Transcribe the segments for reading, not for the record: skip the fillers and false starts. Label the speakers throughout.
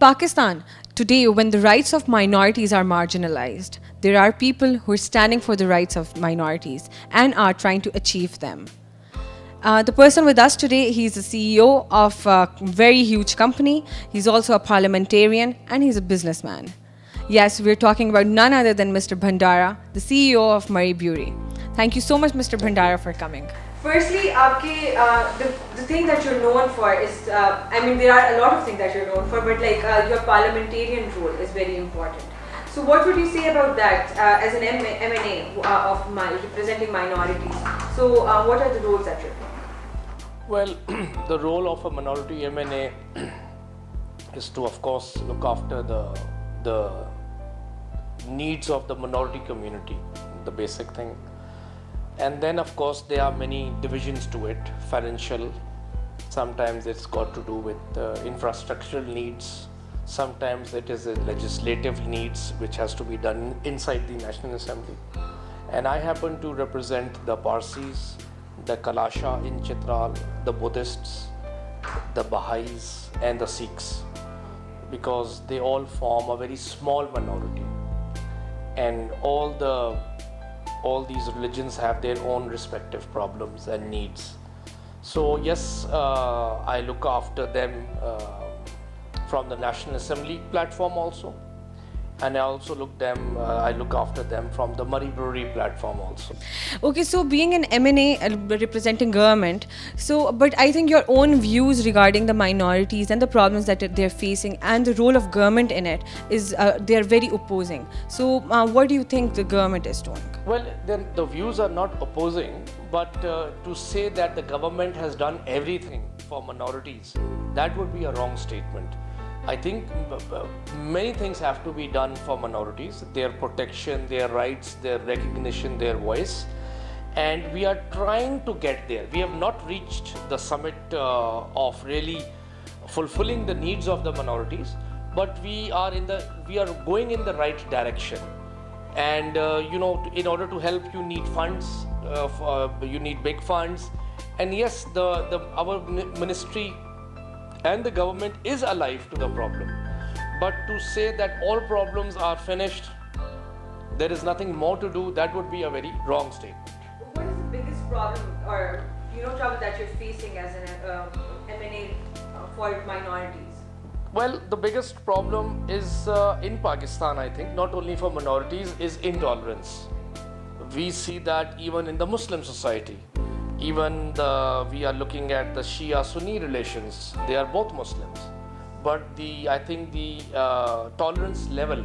Speaker 1: Pakistan, today, when the rights of minorities are marginalized, there are people who are standing for the rights of minorities and are trying to achieve them. The person with us today, he's the CEO of a very huge company. He's also a parliamentarian and he's a businessman. Yes, we're talking about none other than Mr. Bhandara, the CEO of Murree Brewery. Thank you so much, Mr. Bhandara, for coming. Firstly, the thing that you're known for is, there are a lot of things that you're known for, but your parliamentarian role is very important. So what would you say about that as an M&A representing minorities? So what are the roles that you're playing?
Speaker 2: Well, the role of a minority M&A is to, of course, look after the needs of the minority community, the basic thing. And then, of course, there are many divisions to it, financial. Sometimes it's got to do with infrastructural needs. Sometimes it is a legislative needs which has to be done inside the National Assembly. And I happen to represent the Parsis, the Kalasha in Chitral, the Buddhists, the Baha'is and the Sikhs, because they all form a very small minority. And all these religions have their own respective problems and needs. So yes, I look after them from the National Assembly platform also, and I look after them from the Murree Brewery platform also.
Speaker 1: Okay, so being an M&A representing government, but I think your own views regarding the minorities and the problems that they're facing and the role of government in it is they're very opposing. So what do you think the government is doing?
Speaker 2: Well, then the views are not opposing, but to say that the government has done everything for minorities, that would be a wrong statement. I think many things have to be done for minorities, their protection, their rights, their recognition, their voice, and we are trying to get there. We have not reached the summit of really fulfilling the needs of the minorities, but we are going in the right direction. And in order to help, you need funds, you need big funds, and yes, our ministry and the government is alive to the problem. But to say that all problems are finished, there is nothing more to do, that would be a very wrong statement.
Speaker 1: What is the biggest problem or trouble that you're facing as an M&A for minorities?
Speaker 2: Well, the biggest problem is in Pakistan, I think, not only for minorities, is intolerance. We see that even in the Muslim society. Even we are looking at the Shia-Sunni relations. They are both Muslims, but I think the tolerance level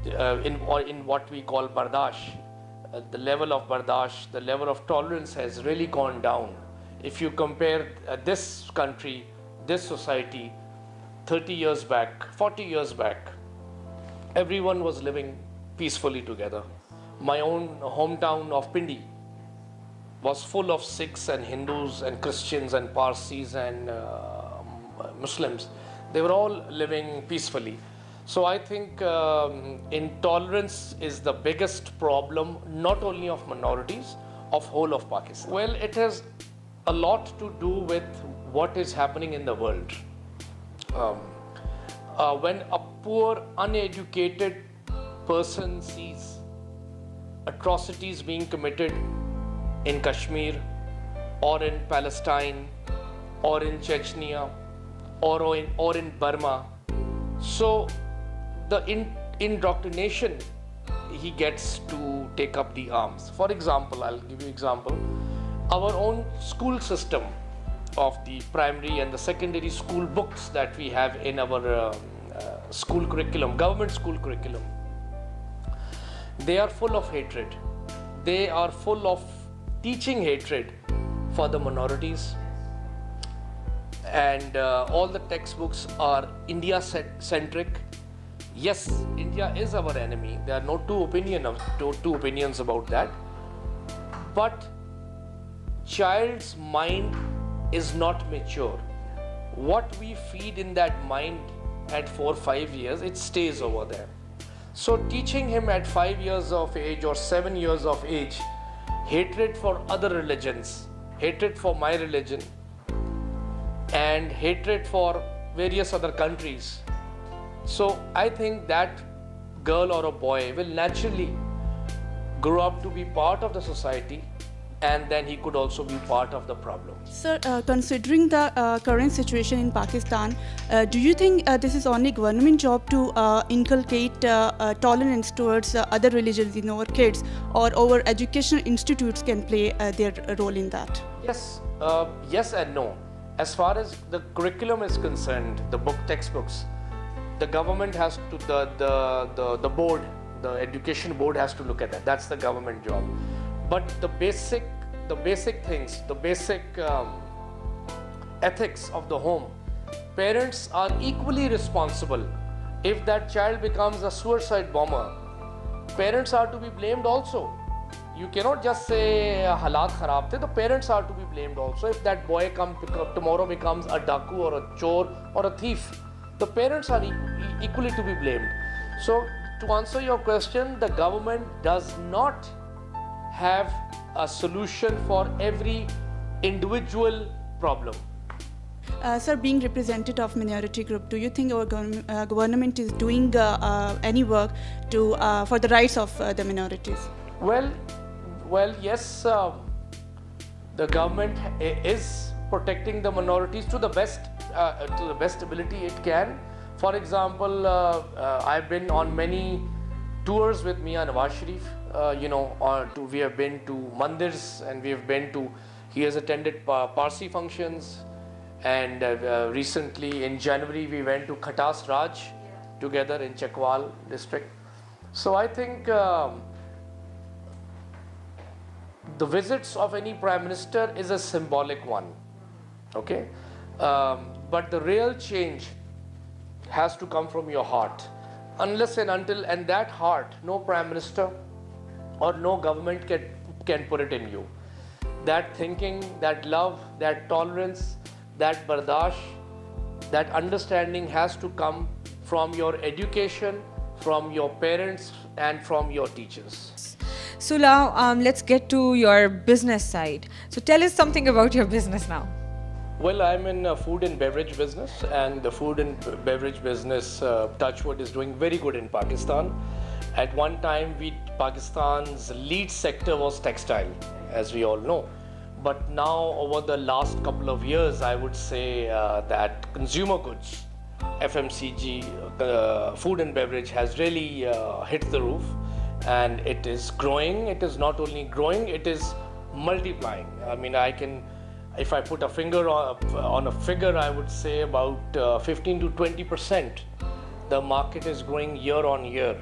Speaker 2: in what we call bardash, the level of bardash, the level of tolerance has really gone down. If you compare this country, this society, 30 years back, 40 years back, everyone was living peacefully together. My own hometown of Pindi was full of Sikhs and Hindus and Christians and Parsis and Muslims. They were all living peacefully. So I think intolerance is the biggest problem, not only of minorities, of whole of Pakistan. Well, it has a lot to do with what is happening in the world. When a poor, uneducated person sees atrocities being committed in Kashmir or in Palestine or in Chechnya or in Burma, so the indoctrination he gets to take up the arms. For example, I'll give you an example. Our own school system of the primary and the secondary school books that we have in our school curriculum, government school curriculum, they are full of hatred. They are full of teaching hatred for the minorities, and all the textbooks are India-centric. Yes, India is our enemy. There are no two opinions about that. But child's mind is not mature. What we feed in that mind at 4-5 years, it stays over there. So teaching him at 5 years of age or 7 years of age hatred for other religions, hatred for my religion, and hatred for various other countries, So I think that girl or a boy will naturally grow up to be part of the society, and then he could also be part of the problem.
Speaker 3: Sir, considering the current situation in Pakistan, do you think this is only government job to inculcate tolerance towards other religions in our kids, or our educational institutes can play their role in that?
Speaker 2: Yes and no. As far as the curriculum is concerned, the textbooks, the government has to, the board, the education board has to look at that. That's the government job. But the basic things, the basic ethics of the home, parents are equally responsible. If that child becomes a suicide bomber, parents are to be blamed also. You cannot just say halat kharab the. The parents are to be blamed also. If that boy tomorrow becomes a daku or a chore or a thief, the parents are equally to be blamed. So to answer your question, the government does not have a solution for every individual problem.
Speaker 3: Sir, being representative of minority group, do you think our government is doing any work to for the rights of the minorities?
Speaker 2: Well, yes. The government is protecting the minorities to the best ability it can. For example, I've been on many tours with Mia Nawaz Sharif. We have been to mandirs, and he has attended Parsi functions, and recently in January we went to Khatas Raj together in Chakwal district. So I think the visits of any prime minister is a symbolic one, okay? But the real change has to come from your heart. Unless and until, and that heart, no prime minister or no government can put it in you. That thinking, that love, that tolerance, that bardash, that understanding has to come from your education, from your parents, and from your teachers.
Speaker 1: So now let's get to your business side. So tell us something about your business now.
Speaker 2: Well, I'm in food and beverage business, and the food and beverage business, touchwood, is doing very good in Pakistan. At one time, Pakistan's lead sector was textile, as we all know. But now, over the last couple of years, I would say that consumer goods, FMCG, food and beverage has really hit the roof, and it is growing. It is not only growing, it is multiplying. I mean, if I put a finger on a figure, I would say about 15 to 20%. The market is growing year on year.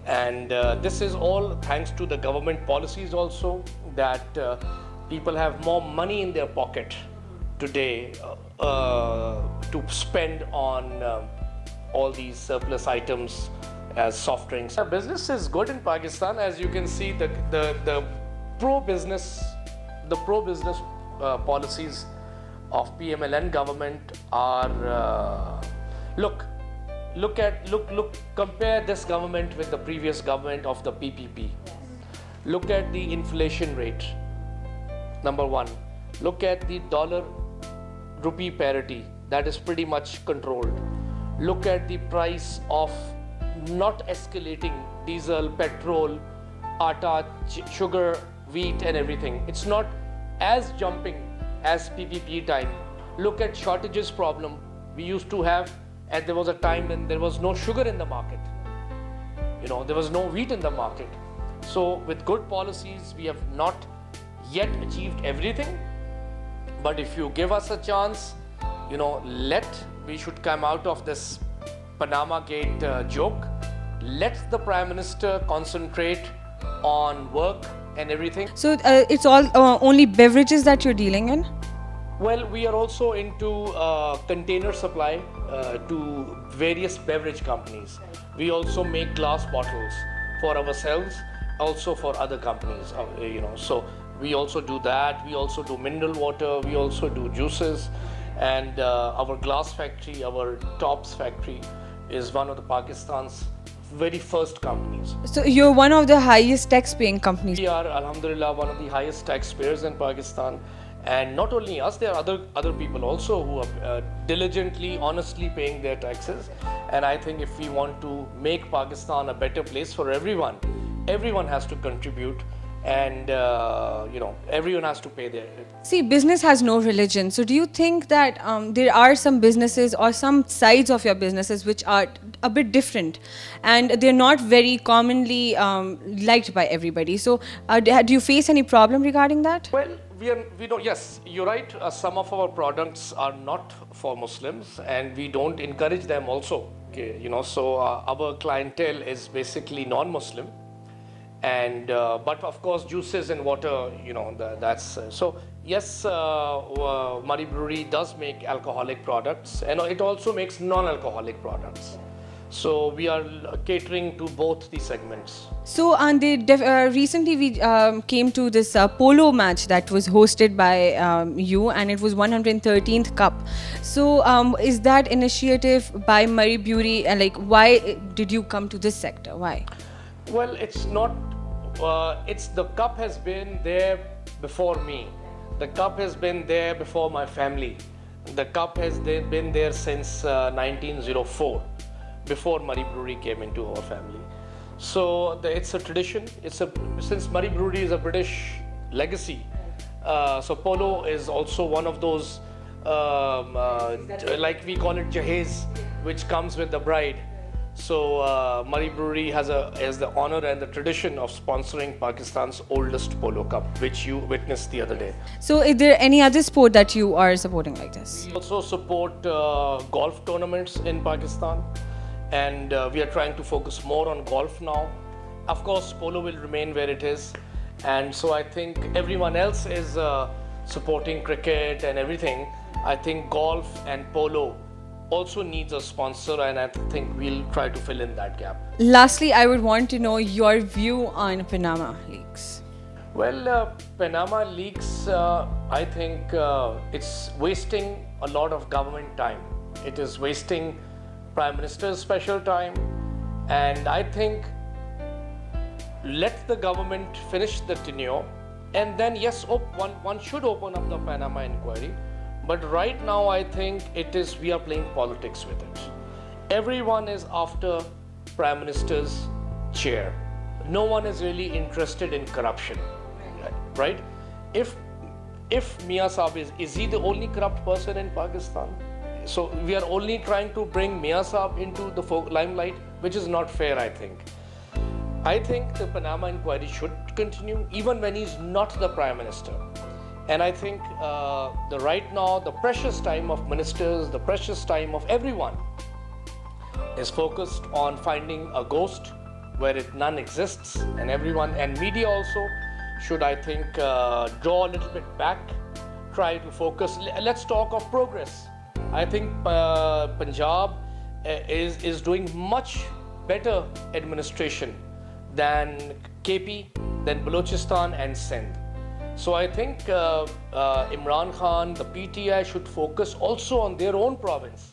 Speaker 2: And this is all thanks to the government policies also, that people have more money in their pocket today to spend on all these surplus items as soft drinks. Business is good in Pakistan. As you can see, the pro-business policies of PMLN government are compare this government with the previous government of the PPP. Look at the inflation rate, number one. Look at the dollar rupee parity, that is pretty much controlled. Look at the price of not escalating diesel, petrol, atta, sugar, wheat and everything. It's not as jumping as PPP time. Look at shortages problem we used to have, and there was a time when there was no sugar in the market. There was no wheat in the market. So with good policies, we have not yet achieved everything. But if you give us a chance, we should come out of this Panama Gate joke. Let the Prime Minister concentrate on work and everything.
Speaker 1: So it's all only beverages that you're dealing in?
Speaker 2: Well, we are also into container supply to various beverage companies. We also make glass bottles for ourselves, also for other companies. So we also do that. We also do mineral water. We also do juices. And our glass factory, our Tops factory, is one of the Pakistan's very first companies.
Speaker 1: So you're one of the highest tax-paying companies.
Speaker 2: We are, alhamdulillah, one of the highest taxpayers in Pakistan. And not only us, there are other people also who are diligently, honestly paying their taxes. And I think if we want to make Pakistan a better place for everyone, everyone has to contribute, and everyone has to pay their.
Speaker 1: See, business has no religion. So, do you think that there are some businesses or some sides of your businesses which are a bit different, and they're not very commonly liked by everybody? So, do you face any problem regarding that?
Speaker 2: Well, we don't. Yes, you're right. Some of our products are not for Muslims, and we don't encourage them also. Okay, so our clientele is basically non-Muslim, and but of course, juices and water, that's so. Yes, Murree Brewery does make alcoholic products, and it also makes non-alcoholic products. So we are catering to both the segments.
Speaker 1: So, recently we came to this polo match that was hosted by you, and it was 113th Cup. So, is that initiative by Murree Brewery? Why did you come to this sector? Why?
Speaker 2: Well, it's not. It's the cup has been there before me. The cup has been there before my family. The cup has been there since 1904. Before Murree Brewery came into our family. So it's a tradition. Since Murree Brewery is a British legacy, so polo is also one of those, like we call it jahez, which comes with the bride. So Murree Brewery has the honor and the tradition of sponsoring Pakistan's oldest polo cup, which you witnessed the other day.
Speaker 1: So, is there any other sport that you are supporting like this?
Speaker 2: We also support golf tournaments in Pakistan. And we are trying to focus more on golf now. Of course, polo will remain where it is. And so I think everyone else is supporting cricket and everything. I think golf and polo also needs a sponsor, and I think we'll try to fill in that gap.
Speaker 1: Lastly, I would want to know your view on Panama leaks.
Speaker 2: Well, Panama leaks, I think it's wasting a lot of government time. It is wasting Prime Minister's special time, and I think let the government finish the tenure, and then yes, one should open up the Panama inquiry. But right now I think we are playing politics with it. Everyone is after Prime Minister's chair. No one is really interested in corruption, right? If Mia Saab is he the only corrupt person in Pakistan? So we are only trying to bring Mia Saab into the limelight, which is not fair, I think. I think the Panama inquiry should continue even when he's not the Prime Minister. And I think right now, the precious time of ministers, the precious time of everyone is focused on finding a ghost where none exists. And everyone, and media also, should, I think, draw a little bit back, try to focus. Let's talk of progress. I think Punjab is doing much better administration than KP, than Balochistan and Sindh. So I think Imran Khan, the PTI should focus also on their own province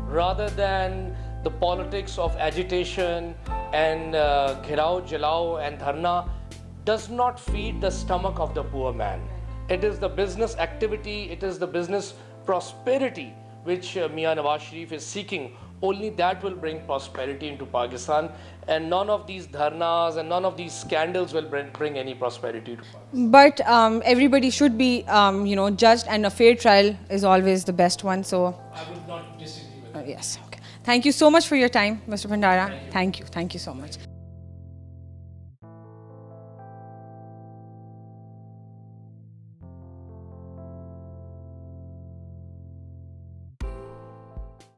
Speaker 2: rather than the politics of agitation and Ghirao, Jalao and Dharna does not feed the stomach of the poor man. It is the business activity, it is the business prosperity which Mia Nawaz Sharif is seeking. Only that will bring prosperity into Pakistan, and none of these dharnas and none of these scandals will bring any prosperity to Pakistan.
Speaker 1: But everybody should be, judged, and a fair trial is always the best one. So
Speaker 2: I would not disagree with that.
Speaker 1: yes, okay. Thank you so much for your time, Mr. Bhandara. Thank you so much.